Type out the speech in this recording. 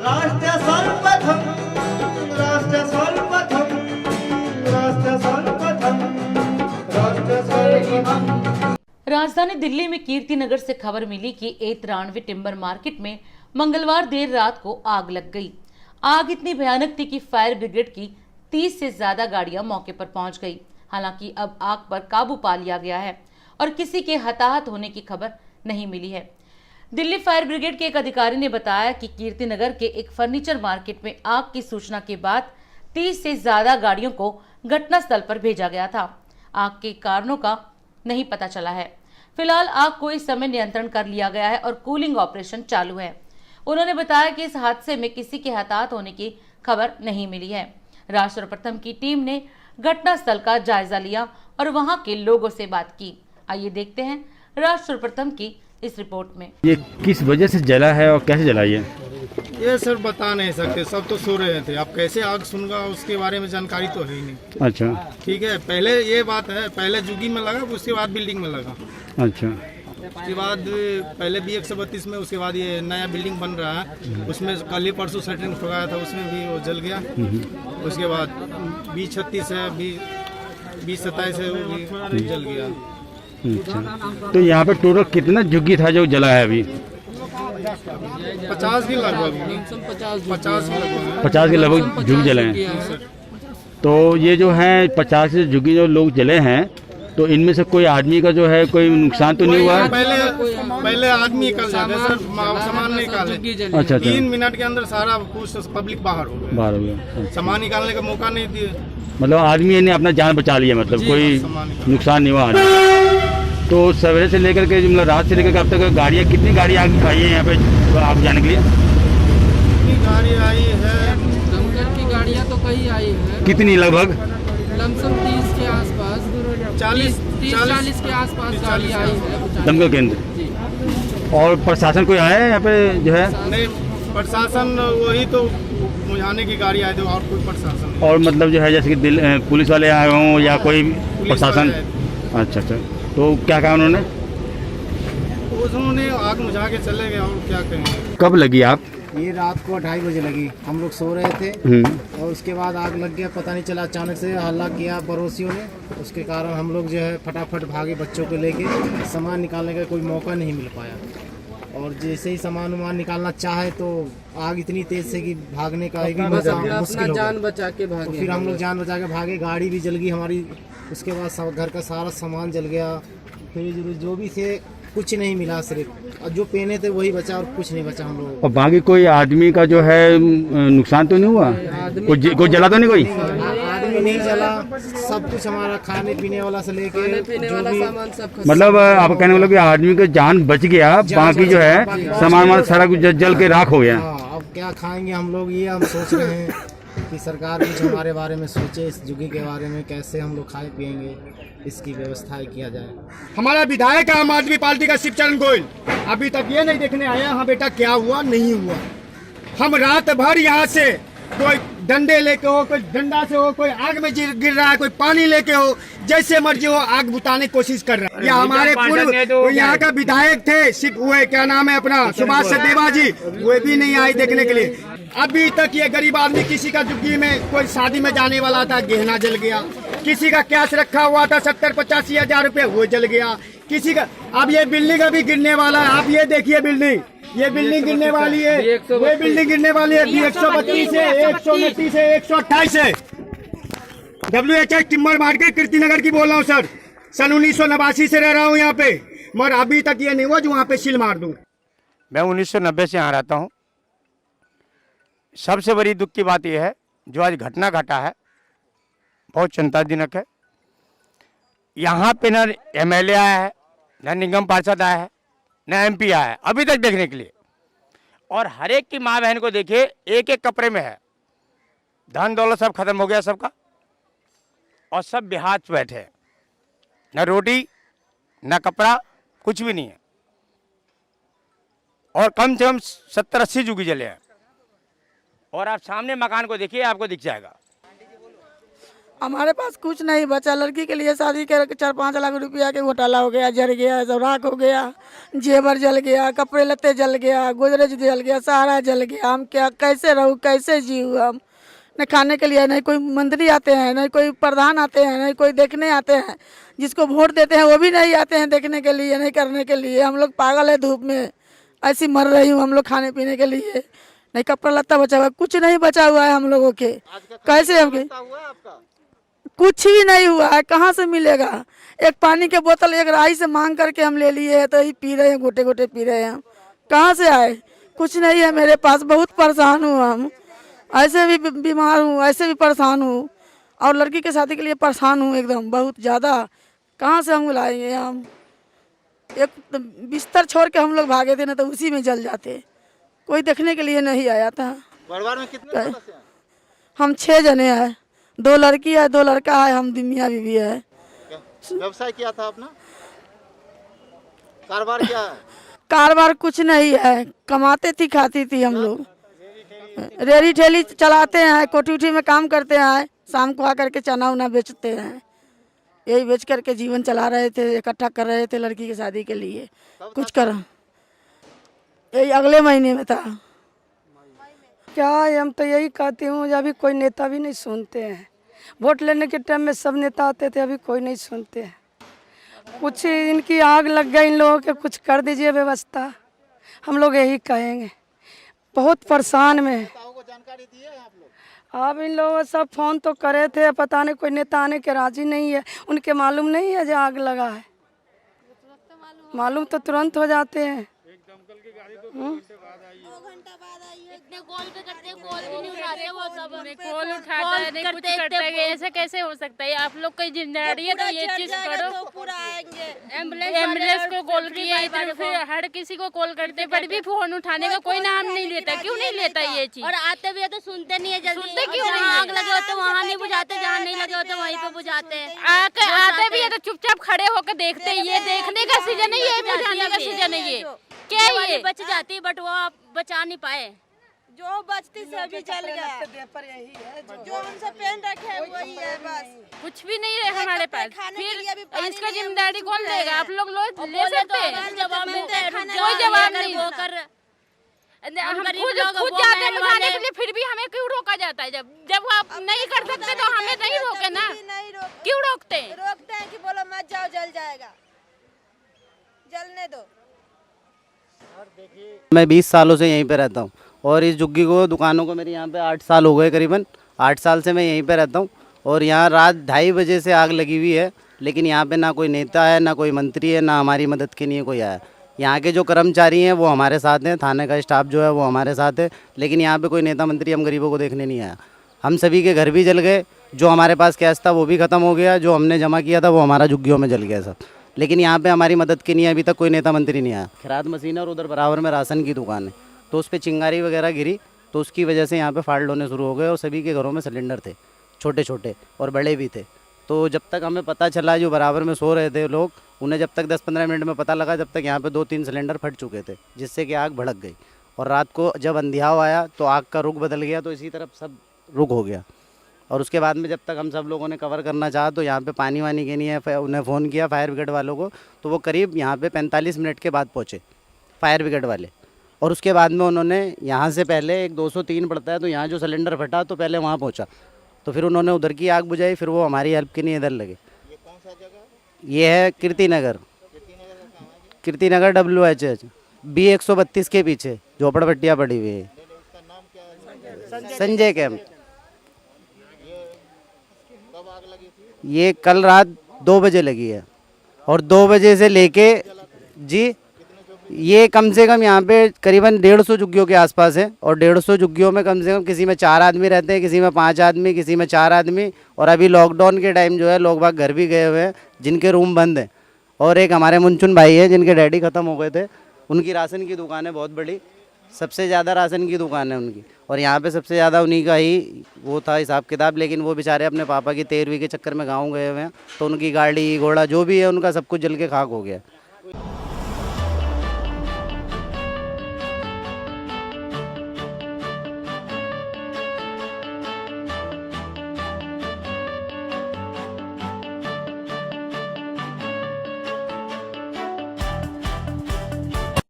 राष्ट्र सर्वप्रथम राष्ट्र सर्वप्रथम राष्ट्र सर्वप्रथम राष्ट्र सर्वप्रथम। राजधानी दिल्ली में कीर्तिनगर से खबर मिली कि एतरानवे टिम्बर मार्केट में मंगलवार देर रात को आग लग गई। आग इतनी भयानक थी कि फायर ब्रिगेड की 30 से ज्यादा गाड़ियां मौके पर पहुंच गई। हालांकि अब आग पर काबू पा लिया गया है और किसी के हताहत होने की खबर नहीं मिली है। दिल्ली फायर ब्रिगेड के एक अधिकारी ने बताया कि कीर्तिनगर के एक फर्नीचर मार्केट में आग की सूचना के बाद 30 से ज्यादा गाड़ियों को घटनास्थल पर भेजा गया था। आग के कारणों का नहीं पता चला है। फिलहाल आग को इस समय नियंत्रण कर लिया गया है और कूलिंग ऑपरेशन चालू है। उन्होंने बताया कि इस हादसे में किसी के हताहत होने की खबर नहीं मिली है। राष्ट्र प्रथम की टीम ने घटनास्थल का जायजा लिया और वहां के लोगों से बात की। आइए देखते हैं राष्ट्र प्रथम की इस रिपोर्ट में। ये किस वजह से जला है और कैसे जला ये सर बता नहीं सकते, सब तो सो रहे थे। अब कैसे आग सुनगा उसके बारे में जानकारी तो है ही नहीं। अच्छा ठीक है, पहले ये बात है, पहले जुगी में लगा, उसके बाद बिल्डिंग में लगा। अच्छा, उसके बाद पहले भी 132 में, उसके बाद ये नया बिल्डिंग बन रहा है, उसमें कल ही परसों सेटरिंग ठोकाया था, उसमें भी वो जल गया। उसके बाद 2036 है, 2027 है, वो भी जल गया। अच्छा, तो यहाँ पे टोटल कितना झुग्गी था जो जला है अभी? 50 के लगभग, 50 के लगभग झुग्गी जले हैं। तो ये जो है 50 से झुग्गी जो लोग जले हैं, तो इनमें से कोई आदमी का जो है कोई नुकसान तो नहीं हुआ? पहले आदमी निकल जाते सर, सामान निकाले। अच्छा, 3 मिनट के अंदर सारा कुछ पब्लिक बाहर हो गया। सामान निकालने का मौका नहीं दिए। मतलब आदमी ने अपना जान बचा लिया, मतलब कोई नुकसान नहीं हुआ। तो सवेरे से लेकर के मतलब रात से लेकर के अब तक गाड़ियाँ, कितनी गाड़ियाँ आई है यहाँ पे आप जाने के लिए? कितनी गाड़ी आई है? दमकल की गाड़ियाँ तो कई आई है। कितनी लगभग? लमसम 30 के आसपास, 40 के आसपास गाड़ी आई है दमकल के अंदर। और प्रशासन कोई आया है यहाँ पे जो है? नहीं, प्रशासन वही तो मुझाने की गाड़ी आई थी, और कोई प्रशासन नहीं। और मतलब जो है जैसे कि पुलिस वाले आए हों या कोई प्रशासन? अच्छा अच्छा, तो क्या कहा उन्होंने? उन्होंने आग मुझा के चले गए, और क्या कहेंगे। कब लगी आप? ये रात को 2:30 बजे लगी। हम लोग सो रहे थे और उसके बाद आग लग गया, पता नहीं चला। अचानक से हल्ला किया पड़ोसियों ने, उसके कारण हम लोग जो है फटाफट भागे बच्चों को लेके। सामान निकालने का कोई मौका नहीं मिल पाया, और जैसे ही सामान वामान निकालना चाहे तो आग इतनी तेज से कि भागने का एक मुश्किल जान बचा के भागे। तो फिर हम लोग जान बचा के भागे, गाड़ी भी जल गई हमारी। उसके बाद घर का सारा सामान जल गया, फ्रिज जो भी थे कुछ नहीं मिला, सिर्फ और जो पहने थे वही बचा और कुछ नहीं बचा हम लोग। और बाकी कोई आदमी का जो है नुकसान तो नहीं हुआ? कोई जला तो नहीं? कोई आदमी नहीं जला, सब कुछ हमारा खाने पीने वाला से लेके जो भी, मतलब आप कहने वाले कि आदमी का जान बच गया, बाकी जो है सामान सारा कुछ जल के राख हो गया। अब क्या खाएंगे हम लोग, ये हम सोच रहे हैं कि सरकार कुछ हमारे बारे में सोचे, इस जुगी के बारे में, कैसे हम लोग खाए पिएंगे, इसकी व्यवस्था किया जाए। हमारा विधायक आम आदमी पार्टी का शिवचरण गोयल अभी तक ये नहीं देखने आया हाँ बेटा क्या हुआ नहीं हुआ। हम रात भर यहाँ से कोई डंडे लेके हो, कोई डंडा से हो, कोई आग में गिर रहा है, कोई पानी लेके हो, जैसे मर्जी हो आग बुताने की कोशिश कर रहा है। या हमारे पूर्व यहाँ का विधायक थे हुए, क्या नाम है अपना, सुभाष सचदेवा जी, वो भी नहीं आए देखने के लिए। अभी तक ये गरीब आदमी, किसी का झुग्गी में कोई शादी में जाने वाला था, गहना जल गया। किसी का कैश रखा हुआ था 70-85 हजार रुपए, वो जल गया। किसी का, अब ये बिल्डिंग अभी गिरने वाला है। आप ये देखिए बिल्डिंग, ये बिल्डिंग गिरने वाली है, ये बिल्डिंग गिरने वाली है। 132 है, 129 है, 128 है। WHS टिम्बर मार्केट कीर्तिनगर की बोल रहा हूँ सर। सन 1989 से रह रहा हूँ यहाँ पे, मगर अभी तक ये नहीं हुआ जो वहाँ पे सील मार दूँ। मैं 1990 से यहाँ रहता हूँ। सबसे बड़ी दुख की बात यह है जो आज घटना घटा है, बहुत चिंताजनक है। यहाँ पे न MLA आया है, न निगम पार्षद आया है, न MP आया है अभी तक देखने के लिए। और हर एक की माँ बहन को देखिए, एक एक कपड़े में है, धन दौलत सब खत्म हो गया सबका, और सब बेहाथ बैठे हैं, न रोटी न कपड़ा, कुछ भी नहीं है। और कम से कम 70-80 झुग्गी जले हैं। और आप सामने मकान को देखिए, आपको दिख जाएगा। हमारे पास कुछ नहीं बचा। लड़की के लिए शादी के 4-5 लाख रुपया के घोटाला हो गया, जल गया, सब राख हो गया, जेवर जल गया, कपड़े लत्ते जल गया, गोदरेज जल गया, सारा जल गया। हम क्या कैसे रहूँ, कैसे जीऊँ हम? न खाने के लिए नहीं कोई मंत्री आते हैं, नहीं कोई प्रधान आते हैं, नहीं कोई देखने आते हैं। जिसको वोट देते हैं वो भी नहीं आते हैं देखने के लिए, नहीं करने के लिए। हम लोग पागल है धूप में, ऐसी मर रही हूँ हम लोग खाने पीने के लिए। नहीं कपड़ा लत्ता बचा हुआ है, कुछ नहीं बचा हुआ है हम लोगों के। कैसे हम कुछ ही नहीं हुआ है, कहाँ से मिलेगा? एक पानी के बोतल एक राही से मांग करके हम ले लिए हैं, तो ही पी रहे हैं, गोटे गोटे पी रहे हैं। हम कहाँ से आए? कुछ नहीं है मेरे पास। बहुत परेशान हूँ हम, ऐसे भी बीमार हूँ, ऐसे भी परेशान हूँ, और लड़की के शादी के लिए परेशान हूँ एकदम बहुत ज़्यादा। कहाँ से हम लाएंगे? हम एक बिस्तर छोड़ के हम लोग भागे थे ना, तो उसी में जल जाते। कोई देखने के लिए नहीं आया था। परिवार में कितने सदस्य हैं? हम 6 जने हैं, 2 लड़की है, 2 लड़का है, हम मियाँ बीवी है। व्यवसाय किया था अपना? कारोबार क्या है? कारोबार कुछ नहीं है, कमाते थी खाती थी हम लोग। रेहड़ी ठेली चलाते हैं, कोठी उठी में काम करते हैं, शाम को आकर के चना उना बेचते हैं। यही बेच करके जीवन चला रहे थे, इकट्ठा कर रहे थे लड़की की शादी के लिए। कुछ कर यही अगले महीने में था। क्या है, हम तो यही कहती हूँ, अभी कोई नेता भी नहीं सुनते हैं। वोट लेने के टाइम में सब नेता आते थे, अभी कोई नहीं सुनते हैं। कुछ इनकी आग लग गई, इन लोगों के कुछ कर दीजिए व्यवस्था, हम लोग यही कहेंगे। बहुत परेशान में जानकारी दी है आप लोग? अब इन लोगों सब फोन तो करे थे, पता नहीं कोई नेता आने के राजी नहीं है। उनके मालूम नहीं है जो आग लगा है, मालूम तो तुरंत हो जाते हैं। इतने कॉल पे करते हैं, कॉल भी नहीं उठाते वो सब। कॉल उठाता है, नहीं कुछ करता है। ऐसे कैसे हो सकता है? आप लोग की जिम्मेदारी है, तो ये चीज करो। एम्बुलेंस को कॉल किया, इधर फिर हर किसी को कॉल करते, पर भी फोन उठाने का कोई नाम नहीं लेता। क्यों नहीं लेता ये चीज? और आते भी है तो सुनते नहीं है जल्दी। सुनते क्यों नहीं? आग लगे होते वहाँ नहीं बुझाते, जहाँ नहीं लगे होते वहीं पे बुझाते हैं। आते भी है तो चुपचाप खड़े होकर देखते हैं। ये देखने का सीजन नहीं है, बुझाने का सीजन नहीं है। क्या ये बच जाती, बट वो आप बचा नहीं पाए। जो बचती सभी जल गया। जो उनसे पेन रखे हैं वही है, बस कुछ भी नहीं है हमारे पास। फिर इसका जिम्मेदारी कौन लेगा? आप लोग ले सकते हैं? जवाब मिलते हैं, कोई जवाब नहीं। हम खुद जाते हैं बुझाने के लिए, फिर भी हमें क्यों रोका जाता है? जब आप नहीं कर सकते तो हमें नहीं रोके ना। क्यों रोकते हैं? रोकते हैं कि बोलो मत जाओ, जल जाएगा, जलने दो। मैं 20 सालों से यहीं पे रहता हूँ, और इस झुग्गी को दुकानों को मेरे यहाँ पे 8 साल हो गए, करीबन 8 साल से मैं यहीं पे रहता हूँ। और यहाँ रात 2:30 बजे से आग लगी हुई है, लेकिन यहाँ पे ना कोई नेता है, ना कोई मंत्री है, ना हमारी मदद के लिए कोई आया। यहाँ के जो कर्मचारी हैं वो हमारे साथ हैं, थाने का स्टाफ जो है वो हमारे साथ है, लेकिन यहाँ पे कोई नेता मंत्री हम गरीबों को देखने नहीं आया। हम सभी के घर भी जल गए, जो हमारे पास कैश था वो भी ख़त्म हो गया, जो हमने जमा किया था वो हमारा झुग्गियों में जल गया सब। लेकिन यहाँ पे हमारी मदद के लिए अभी तक कोई नेता मंत्री नहीं आया। खैरात मशीन है और उधर बराबर में राशन की दुकान है, तो उस पर चिंगारी वगैरह गिरी, तो उसकी वजह से यहाँ पे फाल्ट होने शुरू हो गए, और सभी के घरों में सिलेंडर थे, छोटे छोटे और बड़े भी थे। तो जब तक हमें पता चला, जो बराबर में सो रहे थे लोग, उन्हें जब तक 10-15 मिनट में पता लगा, जब तक यहाँ पे 2-3 सिलेंडर फट चुके थे, जिससे कि आग भड़क गई। और रात को जब अंधियाव आया तो आग का रुख बदल गया, तो इसी तरफ सब रुख हो गया। और उसके बाद में जब तक हम सब लोगों ने कवर करना चाहा, तो यहाँ पे पानी वानी के लिए उन्हें फ़ोन किया फायर ब्रिगेड वालों को, तो वो करीब यहाँ पे 45 मिनट के बाद पहुँचे फायर ब्रिगेड वाले। और उसके बाद में उन्होंने यहाँ से पहले एक 203 पड़ता है, तो यहाँ जो सिलेंडर फटा तो पहले वहाँ पहुँचा, तो फिर उन्होंने उधर की आग बुझाई, फिर वो हमारी हेल्प के लिए इधर लगे। ये कौन सा जगह? ये है कीर्तिनगर, कीर्तिनगर WHH B132 के पीछे झोपड़पट्टियाँ पड़ी हुई है। संजय कैंप। ये कल रात 2 बजे लगी है, और 2 बजे से लेके जी, ये कम से कम यहाँ पे करीबन 150 झुग्गियों के आसपास है, और 150 झुग्गियों में कम से कम किसी में 4 आदमी रहते हैं, किसी में 5 आदमी, किसी में 4 आदमी। और अभी लॉकडाउन के टाइम जो है लोग बाग घर भी गए हुए हैं, जिनके रूम बंद हैं। और एक हमारे मुंचुन भाई है, जिनके डैडी ख़त्म हो गए थे, उनकी राशन की दुकान है बहुत बड़ी, सबसे ज़्यादा राशन की दुकान है उनकी, और यहाँ पे सबसे ज़्यादा उन्हीं का ही वो था हिसाब किताब। लेकिन वो बेचारे अपने पापा की 13वीं के चक्कर में गाँव गए हुए हैं, तो उनकी गाड़ी घोड़ा जो भी है उनका सब कुछ जल के खाक हो गया।